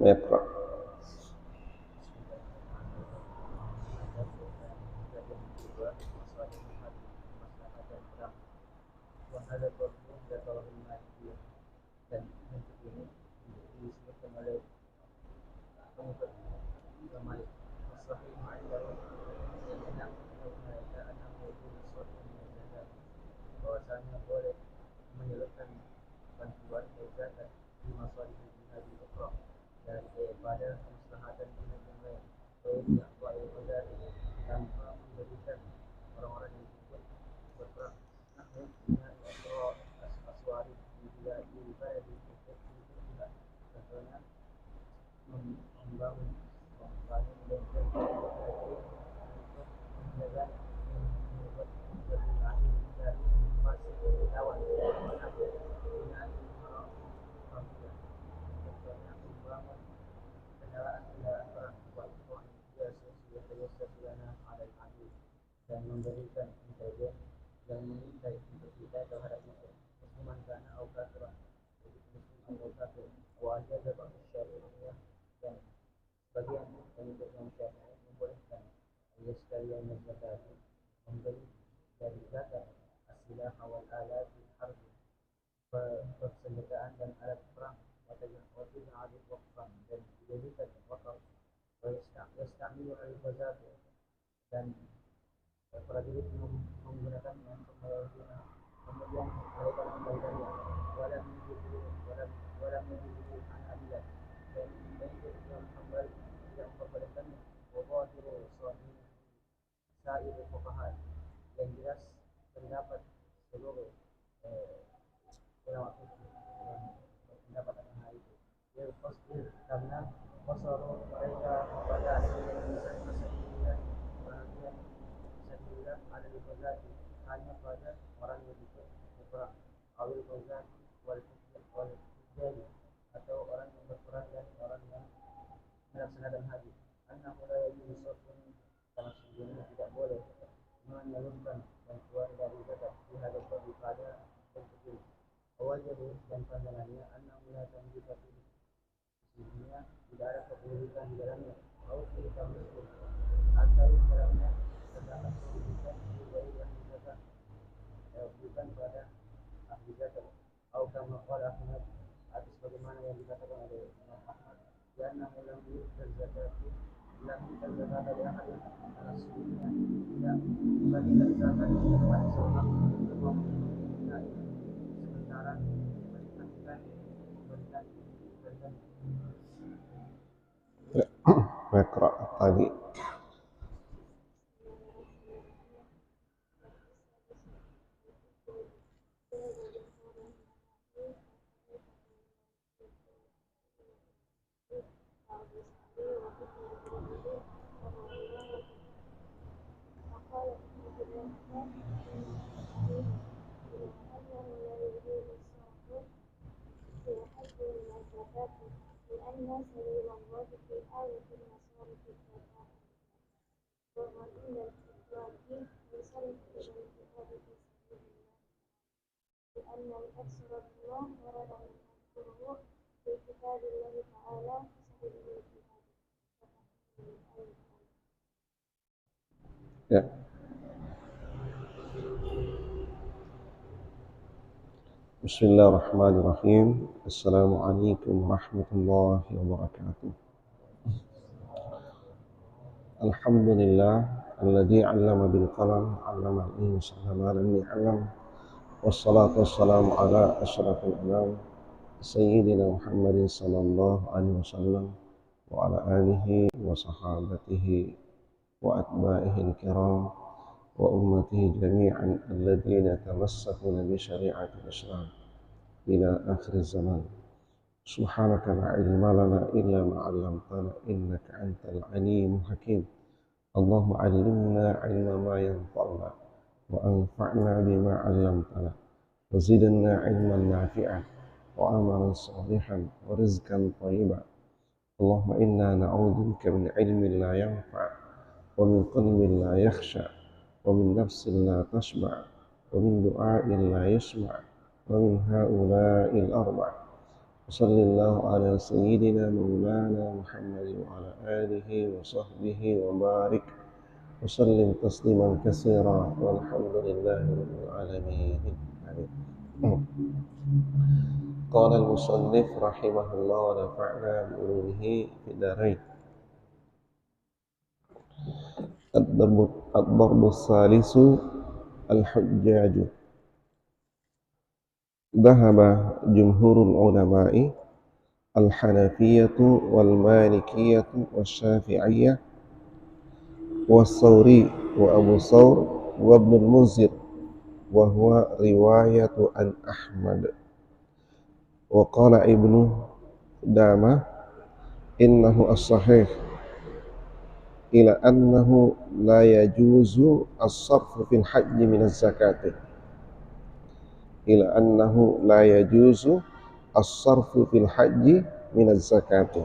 اقرأ. Wahada Qur'an Jatuh Al-Mahdi dan untuk ini disebutkan oleh pengikut Malik As-Sahih Ma'indahu yang enak mereka anak itu suatu menjaga bahwasanya boleh menyalurkan bantuan zakat di masalih jihad di Ukhra daripada kemaslahatan jihad yang lain yang wa'il qadari tanpa menjadikan orang-orang yang ikut berperang namun punya aswari daripada ikut jihad contohnya membangun benteng untuk menjaga membuat berlahi dari masih lawan dengan contohnya membangun kendaraan perang buat biasa ada adu dan memberikan intelijen yang mengintai untuk kita terhadap musuh musliman karena awkaturah jadi muslim awkatur wajah dapat syariah dan bagian pengikut yang syariah membolehkan ia sekalian zakat membeli dari zakat asilah awal alat harb persenjataan dan alat perang waktu adik wakaf dan dijadikan wakaf yastamilu al-bazat dan prajurit menggunakannya untuk melayani kemudian mereka membayarnya walam yujibu an adilat dan pengikut yang kembali yang memperbolehkannya wabadiru suami sa'ir fuqaha yang jelas pendapat seluruh ulama yang berpendapat tentang hal itu karena wasaru mereka pada akhirnya bisa perhatian bisa ada di Ghazali hanya pada orang yang ikut berperang awil Ghazali wal Fujari atau orang yang berperang dan orang yang melaksanakan haji anak mulai yusufun karena sesungguhnya tidak boleh menyalurkan bantuan dari zakat di hadapan pada bentuk ini wajib dan pandangannya anak mulai tamji tapi sesungguhnya tidak ada keburukan di dalamnya atau kita muslim atau di dalamnya terdapat keburukan di bawah ahli zakat bukan pada ahli zakat atau kama qala Ahmad atau sebagaimana yang dikatakan oleh Imam Ahmad karena ulang zakat lam zakat dari ahli karena sesungguhnya tidak dibagikan zakat kepada seorang kelompok sementara diberikan اقرأ tadi. لأن سبيل الله في آية المصارف الزكاة وإلى الإفراط ينصرف إلى الجهاد في سبيل الله لأن الأكثر بما ورد مذكوره في كتاب الله تعالى في سبيل الجهاد Ya. Bismillahirrahmanirrahim. Assalamualaikum warahmatullahi wabarakatuh. Alhamdulillah alladzi 'allama bil qalam 'allama al-insana ma lam ya'lam. Wassalatu wassalamu ala asyrafil anam sayyidina Muhammadin sallallahu alaihi wasallam wa ala alihi wa sahabatihi wa atba'ihi al-kiram wa ummatihi jami'an alladzina tamassakuna bi syari'atil Islam ila akhir zaman. Subhanaka la ilma lana illa ma 'allamtana innaka antal alimul hakim. Allahumma 'allimna 'ilma ma yanfa'una wa anfa'na bima 'allamtana wa zidna 'ilman nafi'an wa amalan salihan wa rizqan thayyiban. Allahumma inna na'udzubika min 'ilmin la yanfa' wa min qalbin la yakhsha wa min nafsin la tashba' ومن دعاء لا يسمع ومن هؤلاء الأربع. وصلى الله على سيدنا مولانا محمد وعلى آله وصحبه وبارك وسلم تسليما كثيرا والحمد لله رب العالمين. قال المصنف رحمه الله ونفعنا بعلومه في الدارين. الضرب الثالث الحجاج. ذهب جمهور العلماء الحنفية والمالكية والشافعية والثوري وأبو ثور وابن المنذر وهو رواية عن أحمد. وقال ابن قدامة إنه الصحيح إلى أنه لا يجوز الصرف في الحج من الزكاة إلى أنه لا يجوز الصرف في الحج من الزكاة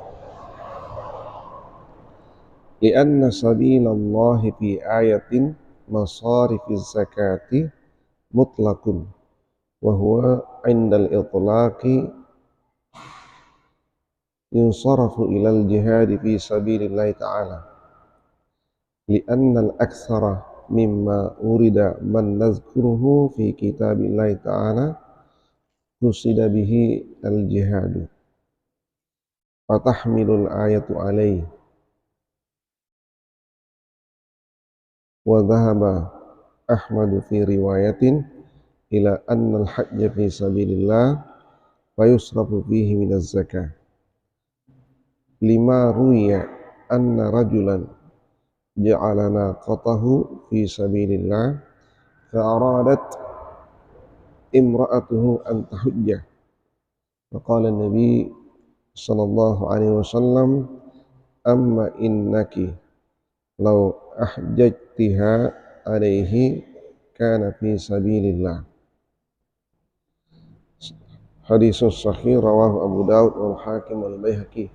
لأن سبيل الله في آية مصارف الزكاة مطلق وهو عند الإطلاق ينصرف إلى الجهاد في سبيل الله تعالى لأن الأكثر مما ورد من نذكره في كتاب الله تعالى قصد به الجهاد فتحمل الآية عليه. وذهب أحمد في رواية إلى أن الحج في سبيل الله فيصرف فيه من الزكاة لما روي أن رجلا جعل ناقته في سبيل الله فأرادت امرأته أن تحج فقال النبي صلى الله عليه وسلم أما إنك لو أحججتها عليه كان في سبيل الله. Hadis sahih rawahu Abu Daud wal Hakim wal Baihaqi.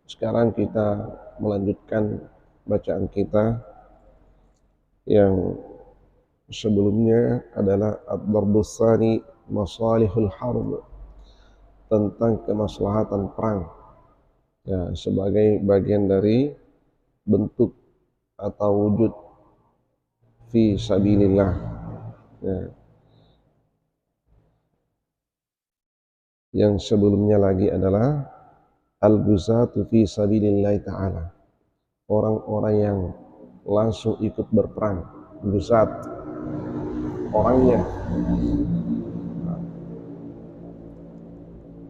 Sekarang kita melanjutkan bacaan kita yang sebelumnya adalah ad-darbus tsani masalihul harb, tentang kemaslahatan perang ya, sebagai bagian dari bentuk atau wujud fi sabilillah ya. Yang sebelumnya lagi adalah al-ghuzatu fi sabilillah ta'ala, orang-orang yang langsung ikut berperang. Ghuzat orangnya.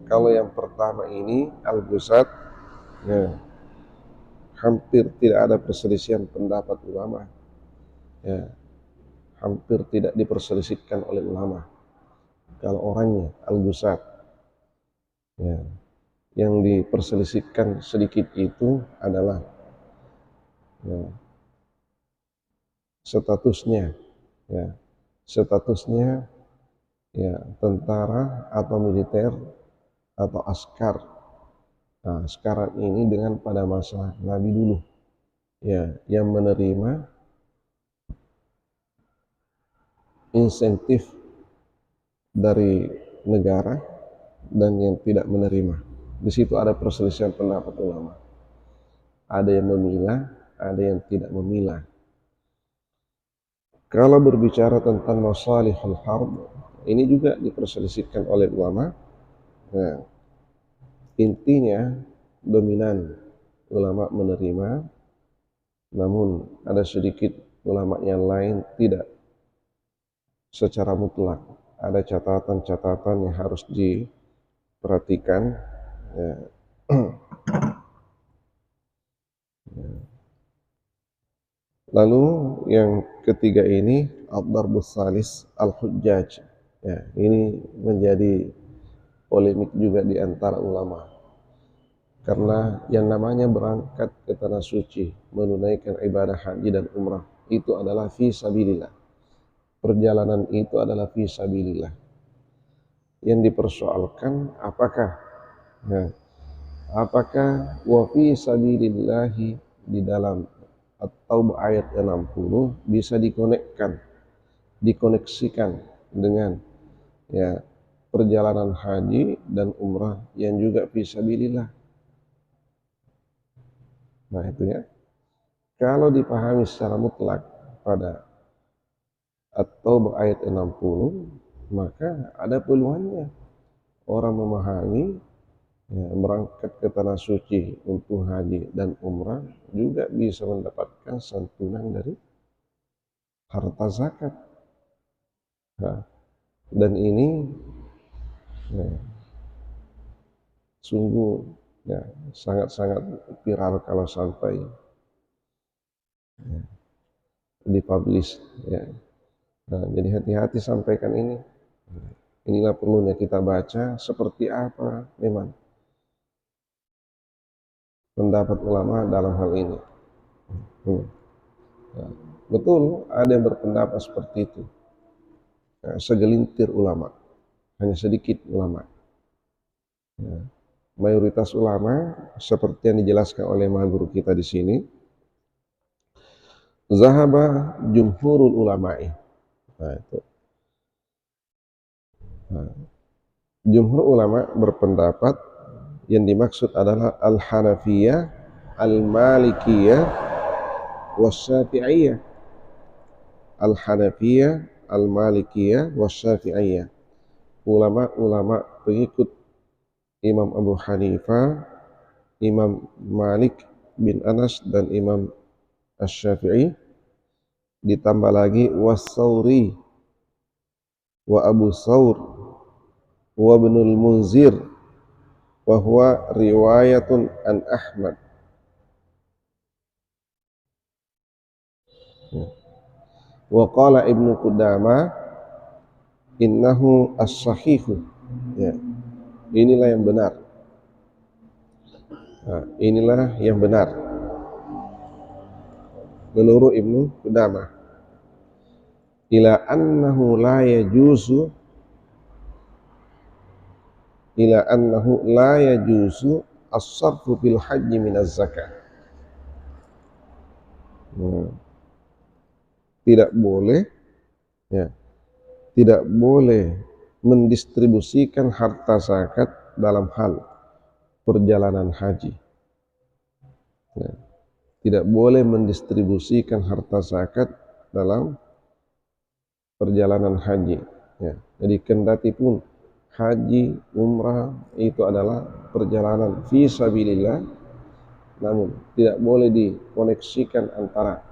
Kalau yang pertama ini al-ghuzat ya, hampir tidak ada perselisihan pendapat ulama ya, hampir tidak diperselisihkan oleh ulama kalau orangnya al-ghuzat ya. Yang diperselisihkan sedikit itu adalah ya, statusnya ya, statusnya ya, tentara atau militer atau askar. Nah, sekarang ini dengan pada masa Nabi dulu ya, yang menerima insentif dari negara dan yang tidak menerima. Di situ ada perselisihan pendapat ulama. Ada yang memilah, ada yang tidak memilah. Kalau berbicara tentang masalihul harb, ini juga diperselisihkan oleh ulama. Nah, intinya dominan ulama menerima, namun ada sedikit ulama yang lain tidak secara mutlak. Ada catatan-catatan yang harus diperhatikan ya. Lalu yang ketiga ini ad-darbus tsalis al-hujjaj ya, ini menjadi polemik juga di antara ulama karena yang namanya berangkat ke tanah suci menunaikan ibadah haji dan umrah itu adalah fi sabilillah. Perjalanan itu adalah fi sabilillah. Yang dipersoalkan apakah ya, apakah wa fi sabilillahi di dalam At-Taubah ayat 60 bisa dikoneksikan dengan ya perjalanan haji dan umrah yang juga fisabilillah. Nah itu ya, kalau dipahami secara mutlak pada At-Taubah ayat 60, maka ada peluangnya orang memahami ya, berangkat ke tanah suci untuk haji dan umrah juga bisa mendapatkan santunan dari harta zakat. Nah, dan ini ya, sungguh ya, sangat-sangat viral kalau sampai ya, dipublish ya. Nah, jadi hati-hati sampaikan ini. Inilah perlunya kita baca seperti apa memang pendapat ulama dalam hal ini. Nah, betul ada yang berpendapat seperti itu. Nah, segelintir ulama, hanya sedikit ulama. Ya. Mayoritas ulama seperti yang dijelaskan oleh maha guru kita di sini, zahaba jumhurul ulama'i. Nah, itu. Nah, jumhur ulama berpendapat yang dimaksud adalah al-Hanafiyah, al-Malikiyah, was-Syafi'iyah. Al-Hanafiyah, al-Malikiyah, was-Syafi'iyah. Ulama-ulama pengikut Imam Abu Hanifah, Imam Malik bin Anas dan Imam Asy-Syafi'i, ditambah lagi was-Sauri wa Abu Saur wa Ibnul Munzir wa huwa riwayatun an Ahmad. Wa qala Ibnu Qudamah innahu as-sahihu. Ya. Inilah yang benar. Nah, inilah yang benar menurut Ibnu Qudamah. Ila annahu la yajuzu as-sarfu fil haji min az-zakah. Tidak boleh ya, tidak boleh mendistribusikan harta zakat dalam hal perjalanan haji. Ya. Tidak boleh mendistribusikan harta zakat dalam perjalanan haji. Ya. Jadi kendati pun haji, umrah itu adalah perjalanan fi sabilillah, namun tidak boleh dikoneksikan antara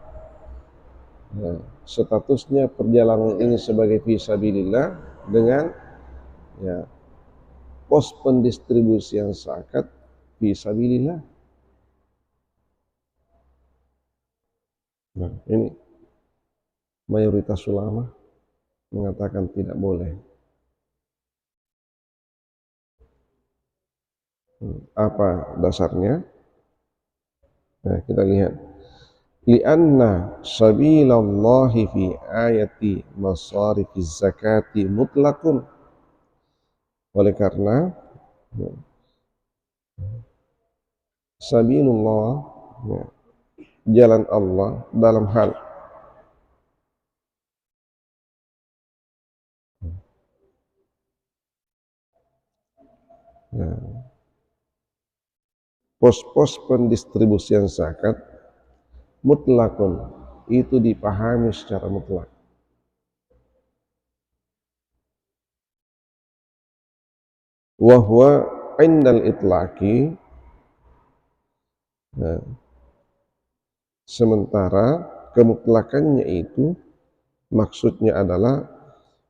ya, statusnya perjalanan ini sebagai fi sabilillah dengan ya, pos pendistribusian zakat fi sabilillah. Nah, ini mayoritas ulama mengatakan tidak boleh. Apa dasarnya? Nah, kita lihat. Lianna sabilallahi fi ayati masarifiz zakati mutlaqun. Oleh karena sabilullah ya, jalan Allah dalam hal ya, pos-pos pendistribusian zakat mutlakun, itu dipahami secara mutlak. Wa huwa indal itlaqi, ya, sementara kemutlakannya itu maksudnya adalah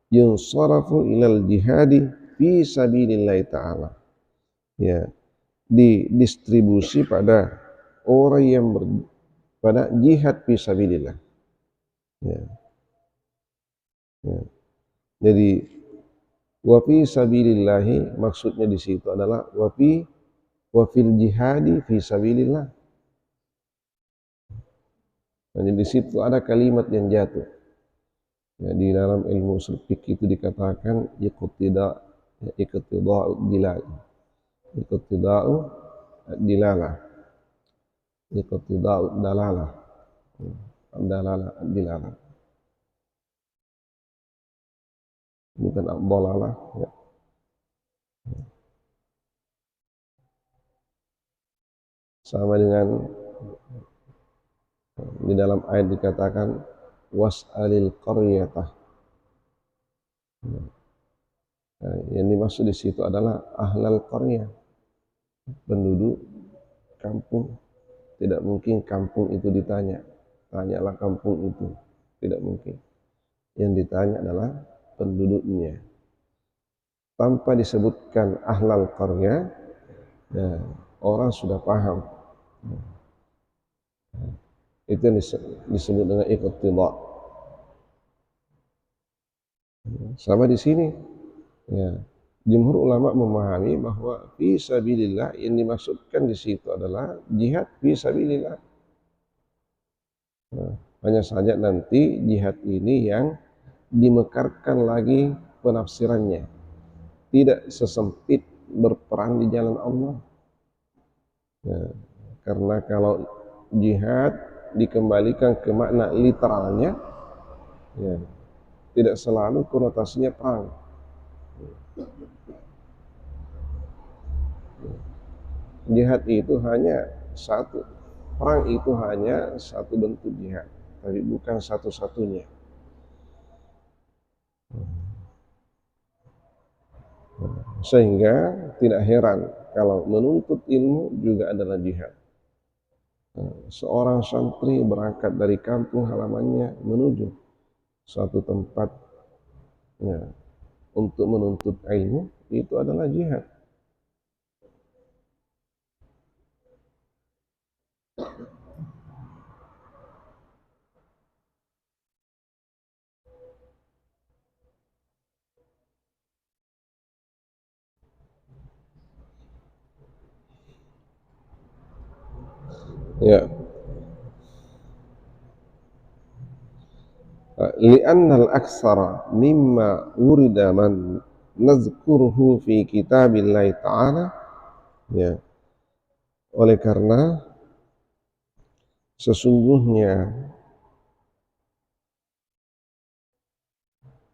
yunsarafu ilal jihadi fi sabilillah ta'ala, ya, didistribusi pada orang yang pada jihad fi sabilillah. Ya. Ya. Jadi wa fi sabilillahi maksudnya di situ adalah wa fil jihadi fi sabilillah. Jadi di situ ada kalimat yang jatuh. Ya, di dalam ilmu ushul fiqh itu dikatakan iqtida'u dilalah. Dilarang, bukan ad-dhalalah ya. Sama dengan di dalam ayat dikatakan was'alil qaryatah. Nah, yang dimaksud di situ adalah ahlal qaryah, penduduk kampung. Tidak mungkin kampung itu ditanya, tanyalah kampung itu, tidak mungkin. Yang ditanya adalah penduduknya. Tanpa disebutkan ahlal qaryah, ya, orang sudah paham. Itu yang disebut dengan iqtida. Sama di sini, ya, jumhur ulama memahami bahwa fi sabilillah yang dimaksudkan di situ adalah jihad fi sabilillah. Nah, hanya saja nanti jihad ini yang dimekarkan lagi penafsirannya, tidak sesempit berperang di jalan Allah. Nah, karena kalau jihad dikembalikan ke makna literalnya, ya, tidak selalu konotasinya perang. Jihad itu hanya satu, perang itu hanya satu bentuk jihad, tapi bukan satu-satunya. Sehingga tidak heran kalau menuntut ilmu juga adalah jihad. Seorang santri berangkat dari kampung halamannya menuju suatu tempat, ya, untuk menuntut ilmu, itu adalah jihad. Ya, li'annal aksara mimma urida man nazkuruhu fi kitabillahi ta'ala, ya, oleh karena sesungguhnya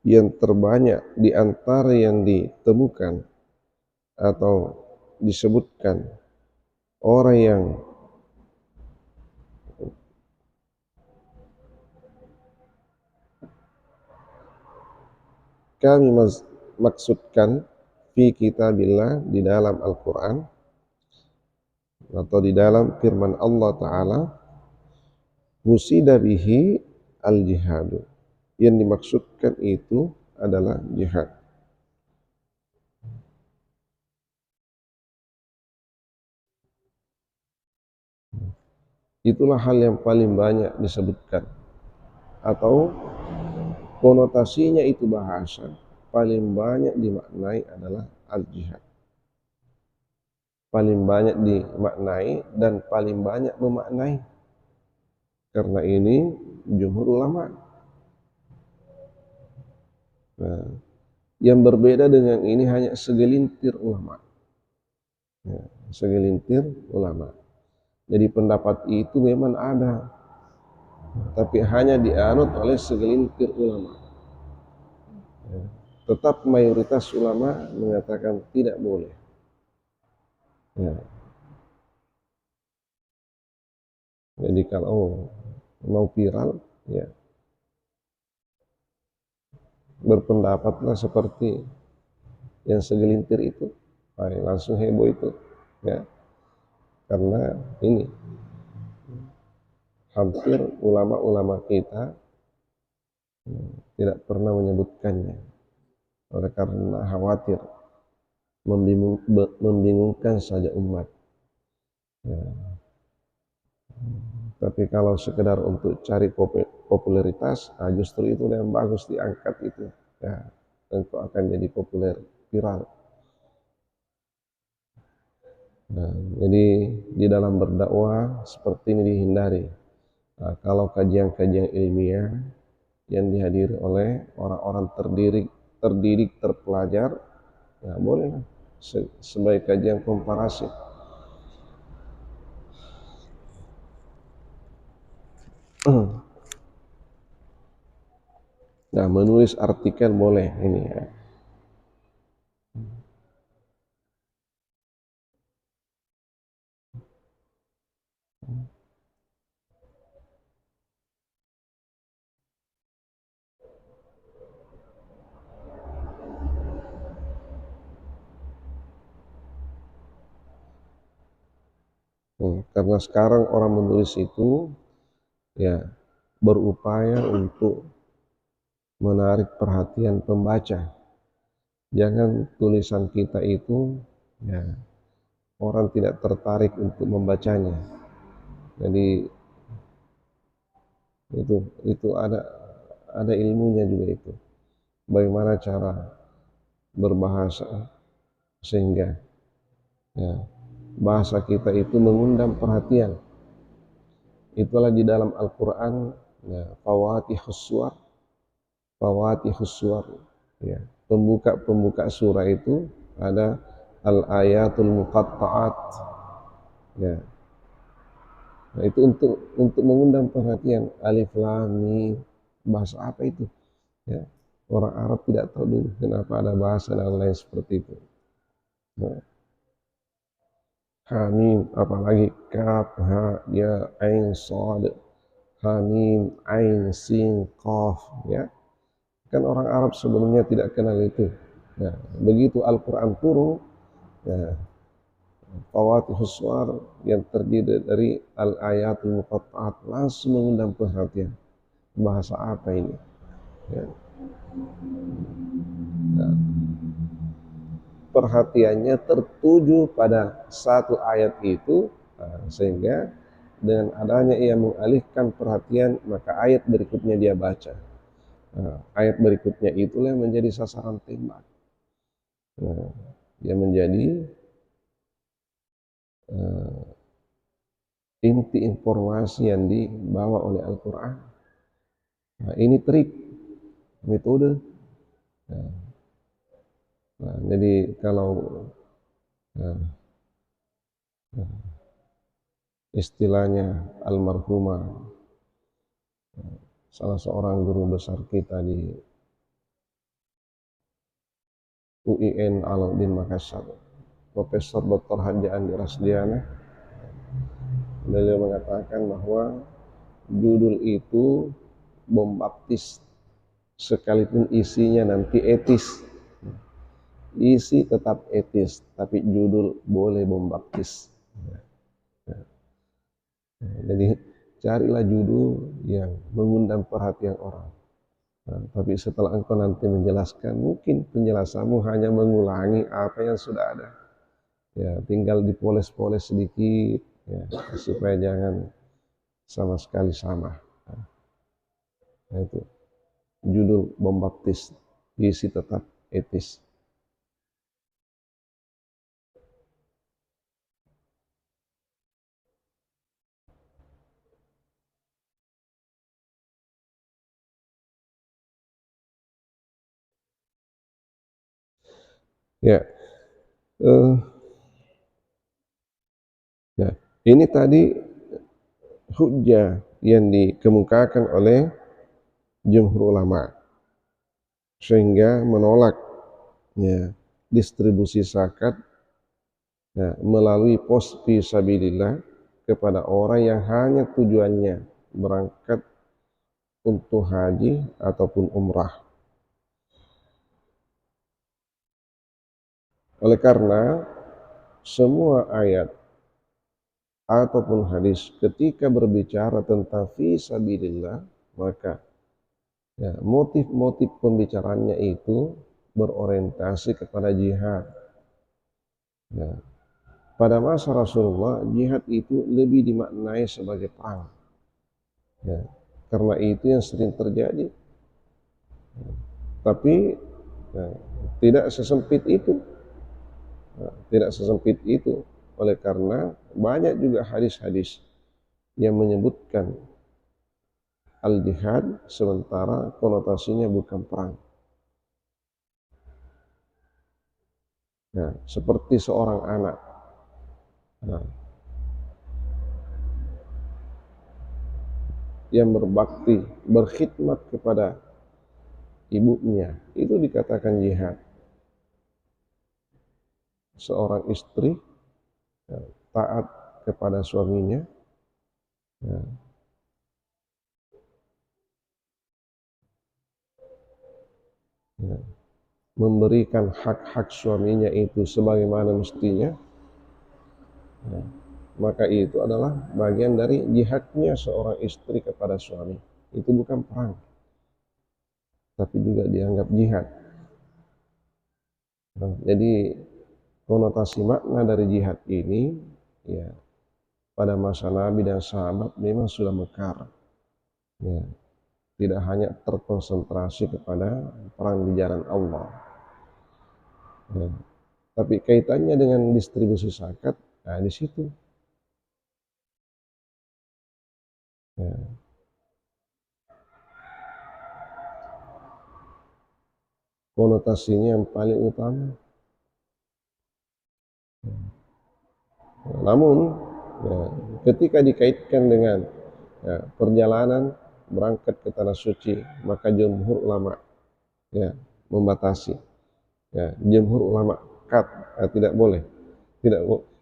yang terbanyak di antara yang ditemukan atau disebutkan orang yang kami maksudkan fi kitabillah, di dalam Al-Quran atau di dalam firman Allah Ta'ala, husida bihi al-jihadu, yang dimaksudkan itu adalah jihad. Itulah hal yang paling banyak disebutkan, atau konotasinya itu bahasa, paling banyak dimaknai adalah al-jihad. Paling banyak dimaknai dan paling banyak memaknai. Karena ini jumhur ulama. Nah, yang berbeda dengan ini hanya segelintir ulama. Ya, segelintir ulama. Jadi pendapat itu memang ada, tapi hanya dianut oleh segelintir ulama. Ya, tetap mayoritas ulama mengatakan tidak boleh. Ya. Jadi kalau mau viral, ya, berpendapatlah seperti yang segelintir itu, langsung heboh itu, ya, karena ini hampir ulama-ulama kita tidak pernah menyebutkannya, oleh karena khawatir membingungkan saja umat. Ya. Tapi kalau sekedar untuk cari popularitas, justru itu yang bagus diangkat itu, ya, tentu akan jadi populer, viral. Nah, jadi di dalam berdakwah seperti ini dihindari. Nah, kalau kajian-kajian ilmiah yang dihadiri oleh orang-orang terdidik, terpelajar, ya bolehlah sebagai kajian komparasi. Nah, menulis artikel boleh ini ya. Karena sekarang orang menulis itu ya berupaya untuk menarik perhatian pembaca. Jangan tulisan kita itu ya orang tidak tertarik untuk membacanya. Jadi itu ada ilmunya juga itu. Bagaimana cara berbahasa sehingga ya, bahasa kita itu mengundang perhatian. Itulah di dalam Al-Quran ya, fawatihus suwar ya, pembuka surah itu ada al-ayatul muqatta'at ya. Nah, itu untuk mengundang perhatian. Alif lam mim, bahasa apa itu ya, orang Arab tidak tahu dulu kenapa ada bahasa dan lain seperti itu. Nah, Hamim, apalagi kaf, ha, ya, ain, shad, hamim, ain, sin, qaf, ya. Kan orang Arab sebelumnya tidak kenal itu. Nah, begitu Al-Quran turun, ya, fawatihus suwar yang terdiri dari al-ayatul muqatta'at langsung mengundang perhatian. Bahasa apa ini? Ya. Nah, perhatiannya tertuju pada satu ayat itu, sehingga dengan adanya ia mengalihkan perhatian, maka ayat berikutnya dia baca. Ayat berikutnya itulah yang menjadi sasaran tembak. Yang menjadi inti informasi yang dibawa oleh Al-Quran. Nah, ini trik, metode. Nah, jadi kalau istilahnya almarhumah salah seorang guru besar kita di UIN Alauddin Makassar, Profesor Dr. Haji Andi Rasdiana, beliau mengatakan bahwa judul itu bom baptis sekalipun isinya nanti etis. Isi tetap etis, tapi judul boleh bom baptis. Jadi carilah judul yang mengundang perhatian orang. Nah, tapi setelah engkau nanti menjelaskan, mungkin penjelasanmu hanya mengulangi apa yang sudah ada. Ya, tinggal dipoles-poles sedikit, ya, supaya jangan sama sekali sama. Nah, itu judul bom baptis, isi tetap etis. Ya, ya, ini tadi hujjah yang dikemukakan oleh jumhur ulama sehingga menolak ya, distribusi zakat ya, melalui pos fisabilillah kepada orang yang hanya tujuannya berangkat untuk haji ataupun umrah. Oleh karena semua ayat ataupun hadis ketika berbicara tentang fisabilillah, maka ya, motif-motif pembicaranya itu berorientasi kepada jihad. Ya. Pada masa Rasulullah, jihad itu lebih dimaknai sebagai perang. Ya. Karena itu yang sering terjadi. Tapi ya, tidak sesempit itu. Tidak sesempit itu. Oleh karena banyak juga hadis-hadis yang menyebutkan al-jihad sementara konotasinya bukan perang. Nah, seperti seorang anak. Nah, yang berbakti, berkhidmat kepada ibunya, itu dikatakan jihad. Seorang istri taat kepada suaminya, memberikan hak-hak suaminya itu sebagaimana mestinya, maka itu adalah bagian dari jihadnya seorang istri kepada suami. Itu bukan perang, tapi juga dianggap jihad. Jadi konotasi makna dari jihad ini, ya, pada masa Nabi dan sahabat memang sudah mekar. Ya, tidak hanya terkonsentrasi kepada perang di jalan Allah. Ya, tapi kaitannya dengan distribusi zakat, nah di situ. Ya. Konotasinya yang paling utama. Namun, ya, ketika dikaitkan dengan perjalanan berangkat ke tanah suci, maka jumhur ulama membatasi. Jumhur ulama tidak boleh,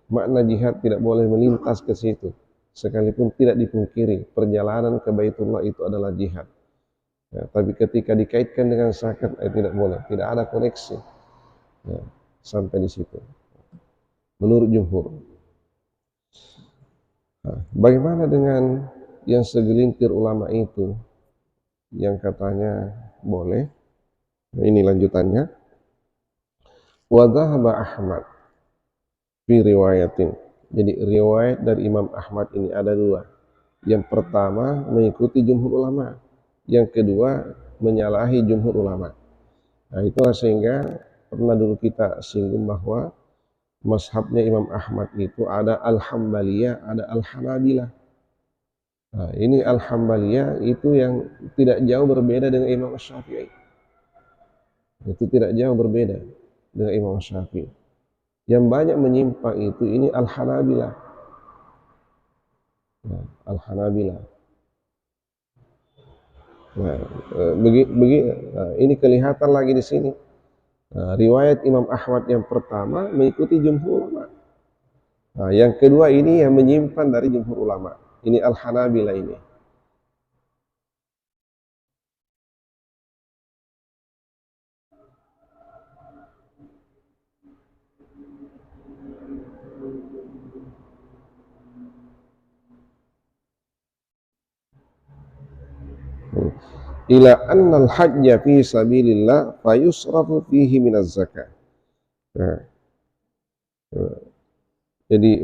makna jihad tidak boleh melintas ke situ, sekalipun tidak dipungkiri perjalanan ke Baitullah itu adalah jihad. Tapi ketika dikaitkan dengan zakat tidak boleh, tidak ada koneksi sampai di situ. Menurut jumhur. Bagaimana dengan yang segelintir ulama itu yang katanya boleh? Ini lanjutannya. Wa dhahaba Ahmad fi riwayatin. Jadi riwayat dari Imam Ahmad ini ada dua. Yang pertama mengikuti jumhur ulama, yang kedua menyalahi jumhur ulama. Nah, itulah sehingga pernah dulu kita singgung bahwa mazhabnya Imam Ahmad itu ada Al-Hambaliyah, ada Al-Hanabilah. Nah, ini Al-Hambaliyah itu yang tidak jauh berbeda dengan Imam Syafi'i. Itu tidak jauh berbeda dengan Imam Syafi'i. Yang banyak menyimpang itu ini Al-Hanabilah. Nah, Al-Hanabilah. Nah, ini kelihatan lagi di sini. Nah, riwayat Imam Ahmad yang pertama mengikuti jumhur ulama. Nah, yang kedua ini yang menyimpan dari jumhur ulama. Ini Al-Hanabilah ini. Ila annal hajja fi sabilillah fayusrafu fihi minaz zakah. Jadi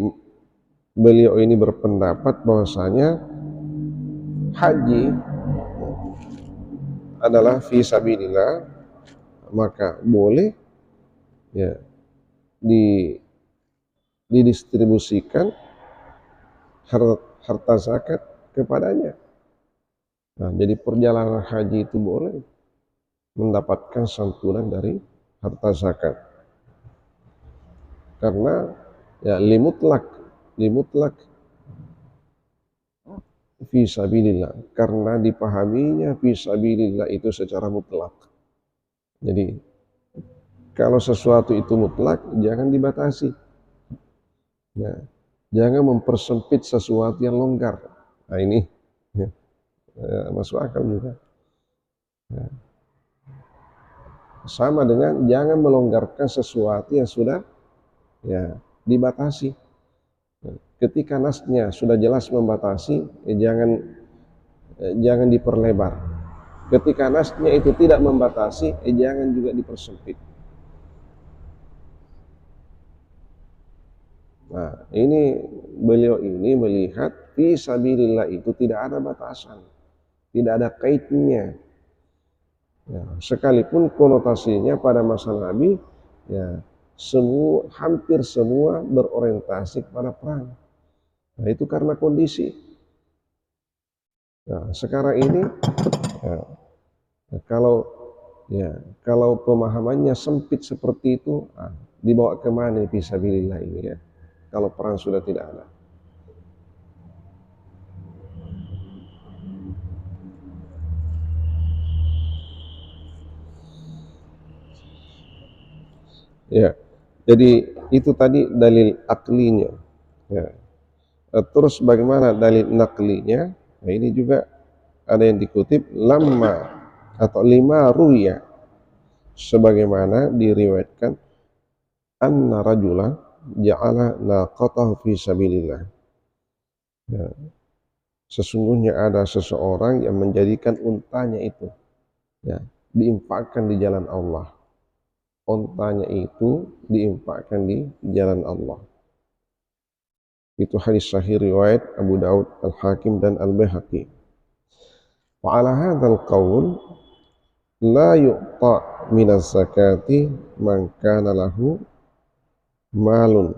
beliau ini berpendapat bahwasanya haji adalah fi sabilillah, maka boleh didistribusikan harta zakat kepadanya. Nah, jadi perjalanan haji itu boleh mendapatkan santunan dari harta zakat. Karena limutlak fi sabilillah, karena dipahaminya fi sabilillah itu secara mutlak. Jadi kalau sesuatu itu mutlak jangan dibatasi. Jangan mempersempit sesuatu yang longgar. Nah, ini masuk akal juga. Sama dengan jangan melonggarkan sesuatu yang sudah dibatasi. Ketika nasnya sudah jelas membatasi, jangan diperlebar. Ketika nasnya itu tidak membatasi, jangan juga dipersempit. Nah, ini beliau ini melihat fi sabilillah itu tidak ada batasan, tidak ada kaitnya. Sekalipun konotasinya pada masa Nabi, hampir semua berorientasi kepada perang. Nah, itu karena kondisi. Nah, sekarang ini kalau pemahamannya sempit seperti itu, dibawa kemana fi sabilillah ini ya? Kalau perang sudah tidak ada. Ya, jadi itu tadi dalil aklinya. Ya. Terus bagaimana dalil naklinya? Nah, ini juga ada yang dikutip lama atau lima ruya, sebagaimana diriwayatkan anna rajulan ja'ala naqatahu fi sabilillah. Ya. Sesungguhnya ada seseorang yang menjadikan untanya itu, ya, diinfakkan di jalan Allah. Untanya itu diinfakkan di jalan Allah. Itu hadis sahih riwayat Abu Daud, Al-Hakim dan Al-Baihaqi. Wa ala hadzal qaul la yu'ta minaz zakati man kana lahu malun.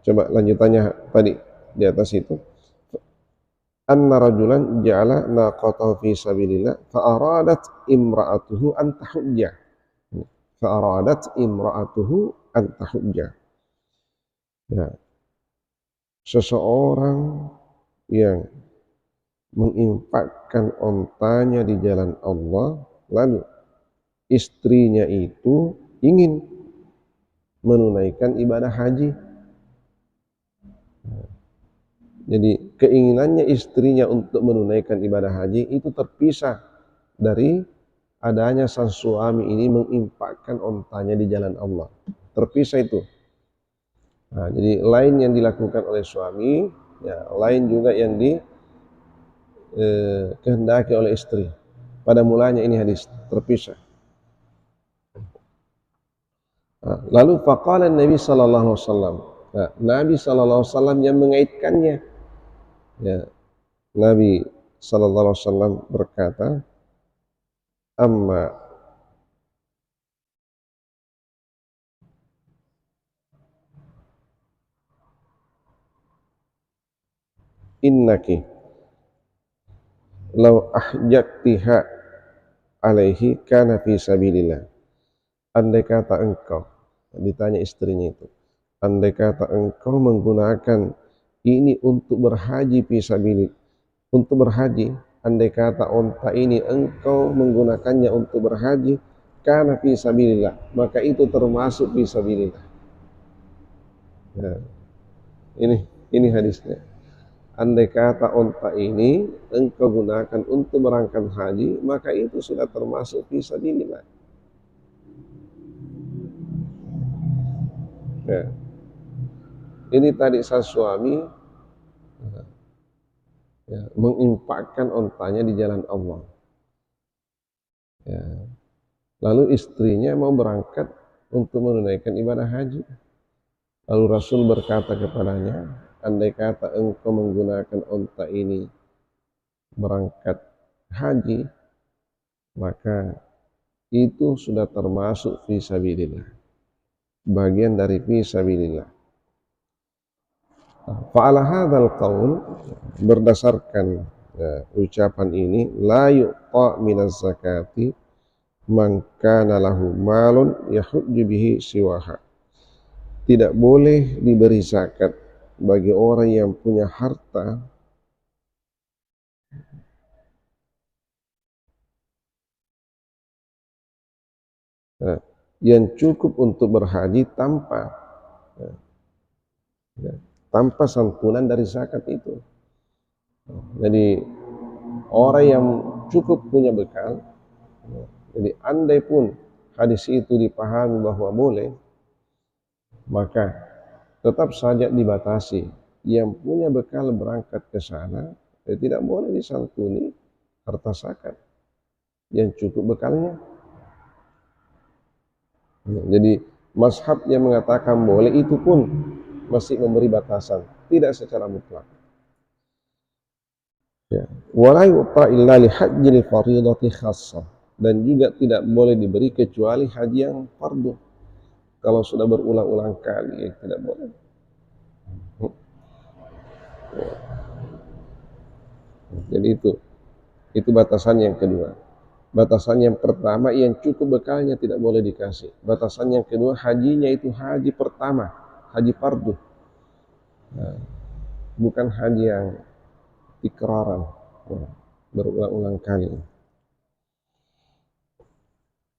Coba lanjutannya tadi di atas itu. Anna rajulan ja'ala naqatahu fi sabilillah fa aradat imra'atuhu an tahujja. Fa aradat imra'atuhu an tahujja. Ya. Seseorang yang menginfakkan ontanya di jalan Allah, lalu istrinya itu ingin menunaikan ibadah haji. Jadi keinginannya istrinya untuk menunaikan ibadah haji itu terpisah dari adanya sang suami ini menginfakkan ontanya di jalan Allah. Terpisah itu. Nah, jadi lain yang dilakukan oleh suami, ya, lain juga yang kehendaki oleh istri. Pada mulanya ini hadis terpisah. Nah, lalu faqala Nabi sallallahu alaihi wasallam. Nah, Nabi sallallahu alaihi wasallam yang mengaitkannya. Ya, Nabi sallallahu alaihi wasallam berkata, amma innaki law ahjaktiha alaihi kana fi sabilillah. Andai kata engkau, ditanya istrinya itu, andai kata engkau menggunakan ini untuk berhaji fi sabilillah, untuk berhaji, andai kata onta ini engkau menggunakannya untuk berhaji, kana fi sabilillah, maka itu termasuk fi sabilillah. Nah, ini hadisnya. Andai kata onta ini engkau gunakan untuk berangkat haji, maka itu sudah termasuk fi sabilillah. Ya. Ini tadi sang suami ya, menginfakkan ontanya di jalan Allah. Ya. Lalu istrinya mau berangkat untuk menunaikan ibadah haji. Lalu Rasul berkata kepadanya, andai kata engkau menggunakan onta ini berangkat haji, maka itu sudah termasuk fi sabilillah, bagian dari fi sabilillah. Fa'ala hadzal qaul, berdasarkan ucapan ini, la yu'ta minaz zakati man kana lahu malun yahujju bihi siwaha. Tidak boleh diberi zakat bagi orang yang punya harta yang cukup untuk berhaji tanpa santunan dari zakat itu. Jadi orang yang cukup punya bekal, jadi andai pun hadis itu dipahami bahwa boleh, maka tetap saja dibatasi. Yang punya bekal berangkat ke sana, tidak boleh disantuni harta zakat yang cukup bekalnya. Jadi mazhab yang mengatakan boleh itu pun masih memberi batasan, tidak secara mutlak. Ya. Wala yu'ta illa li hajjil fardhati khassah, dan juga tidak boleh diberi kecuali haji yang fardu. Kalau sudah berulang-ulang kali, ya tidak boleh. Ya. Jadi itu batasan yang kedua. Batasan yang pertama, yang cukup bekalnya tidak boleh dikasih. Batasan yang kedua, hajinya itu haji pertama, haji fardu. Nah, bukan haji yang tikraran, berulang-ulang kali.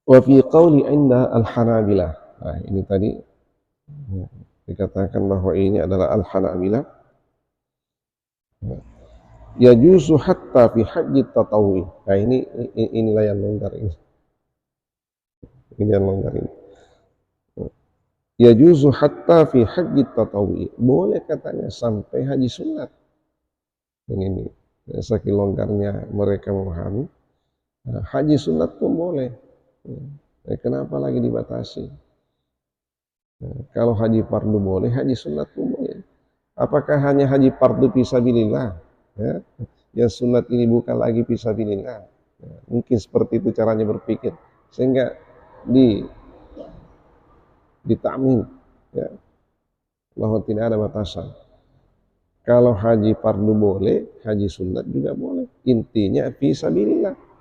Wa fi qawli inda al-Hanabilah. Nah, ini tadi dikatakan bahwa ini adalah al-Hanabilah. Yajuzu hatta fi haji tatawwi. Nah, inilah yang longgar ini. Ini yang longgar ini. Yajuzu hatta fi haji tatawwi. Boleh katanya sampai haji sunat. Ini saking longgarnya mereka memahami. Nah, haji sunat pun boleh. Kenapa lagi dibatasi? Kalau haji fardu boleh, haji sunat pun boleh. Apakah hanya haji fardu fisabilillah? Ya, yang sunat ini bukan lagi fisabilillah. Ya, mungkin seperti itu caranya berpikir, sehingga ditakmin, ya, bahwa tidak ada batasan. Kalau haji fardu boleh, haji sunat juga boleh. Intinya fisabilillah.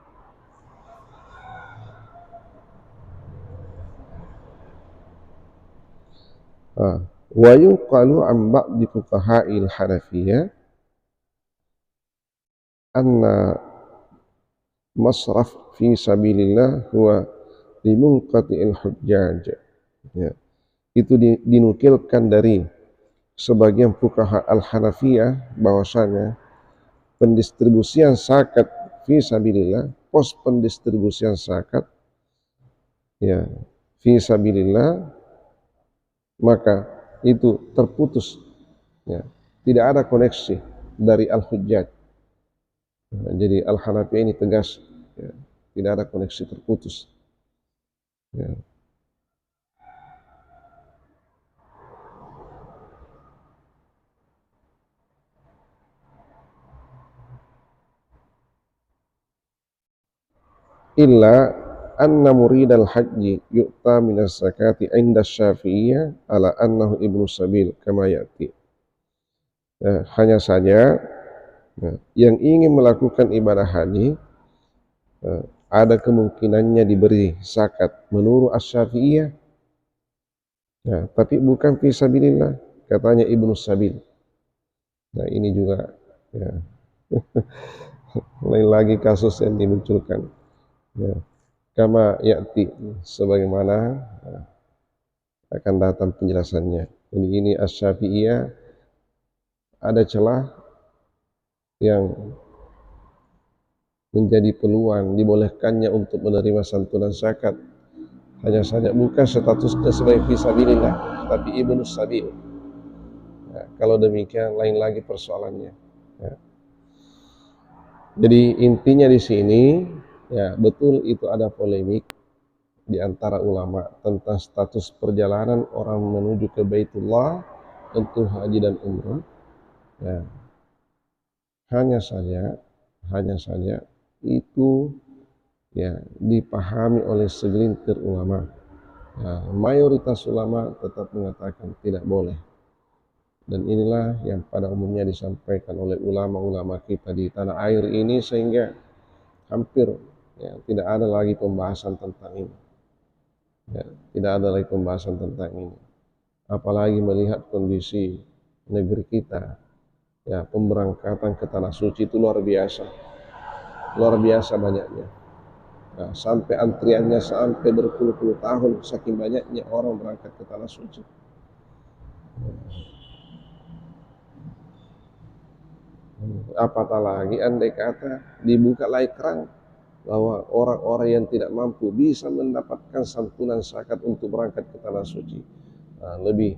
Wa yuqalu an ba'di fuqaha'il Hanafiyah anna masraf fi sabilillah huwa limunqati'il hujjaj. Ya. Itu dinukilkan dari sebagian fuqaha al-Hanafiyah bahwasanya pendistribusian zakat fi sabilillah, pos pendistribusian zakat ya fi sabilillah, maka itu terputus, ya, tidak ada koneksi dari al-hujjaj. Nah, jadi al-Hanafi ini tegas, ya, tidak ada koneksi, terputus. Ya. Illa anna muridal haji yu'ta minas zakati inda syafi'iyah ala annahu ibnu sabil kama ya'ti. Ya, hanya saja yang ingin melakukan ibadah haji ada kemungkinannya diberi zakat menurut Asy-Syafi'iyah, ya, tapi bukan fi sabilillah, katanya ibnu sabil. Nah, ini juga, ya, lain lagi kasus yang dimunculkan, ya, kama ya'ti, sebagaimana akan datang penjelasannya. Jadi ini Asy-Syafi'iyah ada celah yang menjadi peluang dibolehkannya untuk menerima santunan zakat, hanya saja bukan statusnya sebagai fisabilillah, tapi ibnu sabil. Ya, kalau demikian lain lagi persoalannya. Ya. Jadi intinya di sini, ya, betul itu ada polemik di antara ulama tentang status perjalanan orang menuju ke Baitullah untuk haji dan umrah. Ya. Hanya saja itu, ya, dipahami oleh segelintir ulama. Ya, mayoritas ulama tetap mengatakan tidak boleh. Dan inilah yang pada umumnya disampaikan oleh ulama-ulama kita di tanah air ini, sehingga hampir, ya, tidak ada lagi pembahasan tentang ini. Ya, tidak ada lagi pembahasan tentang ini. Apalagi melihat kondisi negeri kita, ya, pemberangkatan ke tanah suci itu luar biasa banyaknya. Nah, sampai antriannya sampai berpuluh-puluh tahun, saking banyaknya orang berangkat ke tanah suci. Apatah lagi andai kata dibuka lagi keran bahwa orang-orang yang tidak mampu bisa mendapatkan santunan zakat untuk berangkat ke tanah suci, nah, lebih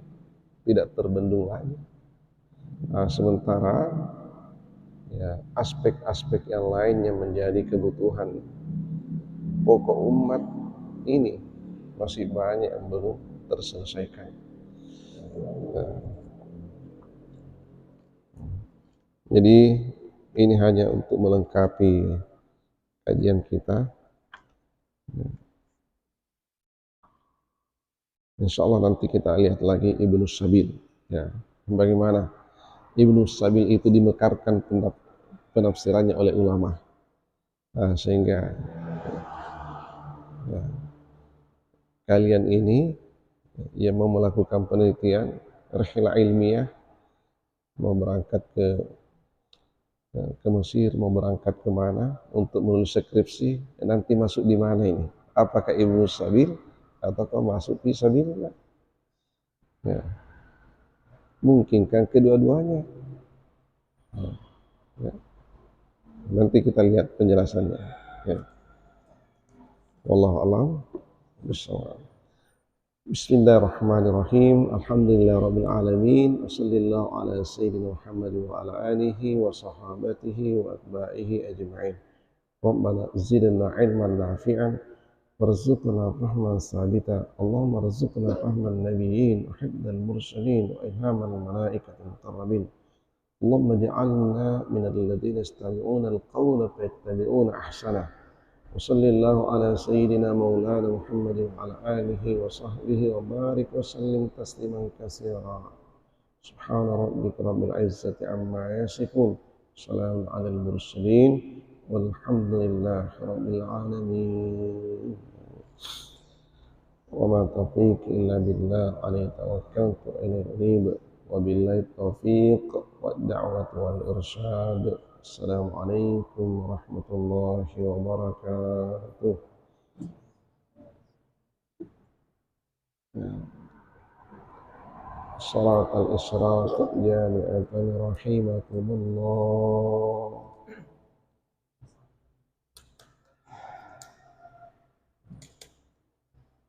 tidak terbendung lagi. Nah, sementara, ya, aspek-aspek yang lain yang menjadi kebutuhan pokok umat ini masih banyak yang belum terselesaikan. Nah, jadi ini hanya untuk melengkapi kajian kita. Insya Allah nanti kita lihat lagi Ibnu Sabil, ya, bagaimana Ibnu Sabil itu dimekarkan penafsirannya oleh ulama, nah, sehingga, ya, kalian ini yang mau melakukan penelitian rihlah ilmiah, mau berangkat ke ke Mesir, mau berangkat kemana untuk menulis skripsi, nanti masuk di mana ini? Apakah Ibnu Sabil ataukah masuk fi sabilillah? Ya. Mungkin kan kedua-duanya. Ya. Nanti kita lihat penjelasannya. Ya. Wallahu a'lam bishawab. Bismillahirrahmanirrahim. Alhamdulillahirabbil alamin. Wassallallahu ala sayyidina Muhammad wa ala alihi wa sahabatihi wa atba'ihi ajma'in. Rabbana zidna ilman nafi'an warzuqna fahman sabita. Allahumma rzuqna fahman nabiyyin wa hifdzal mursalin wa ilhamal malaikatil muqarrabin. Allahumma ij'alna minal ladzina yastami'una al-qawla fayattabi'una ahsanah. Wa sallallahu ala sayyidina maulana Muhammadin wa ala alihi wa sahbihi wa barik wa sallim tasliman katsira. Subhana rabbika rabbil izzati amma yasifun. Salamun alal mursalin. Walhamdulillahi rabbil alamin. Wa ma taufiq illa billah, alayhi tawakkaltu wa ilayhi unib. Wa billahi taufiq wa da'watu wal irsyad. Assalamualaikum warahmatullahi wabarakatuh. Salat al-isyraq jami'atan rahimakumullah.